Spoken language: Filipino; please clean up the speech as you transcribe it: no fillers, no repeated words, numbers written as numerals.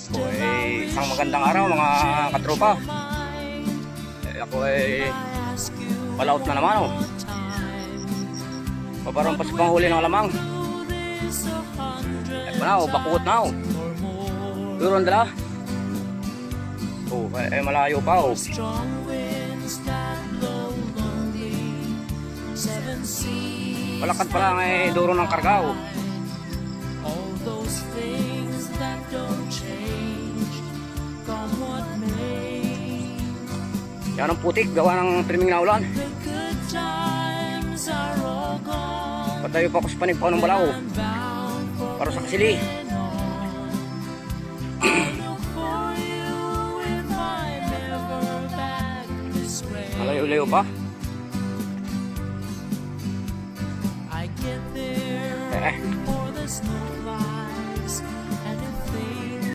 So, isang magandang araw mga katropa. Ako ay palaot na naman oh. Paparang pa sa panghuli ng alamang. Bakukot na oh. Duron dala. Oh, malayo pa oh. Malakad pala nga duro ng karga oh. Yan ang putik, gawa ng triming na ulan. Patayo pa ako sa panig pa ng balaw para sa kasili. Malayo-layo pa.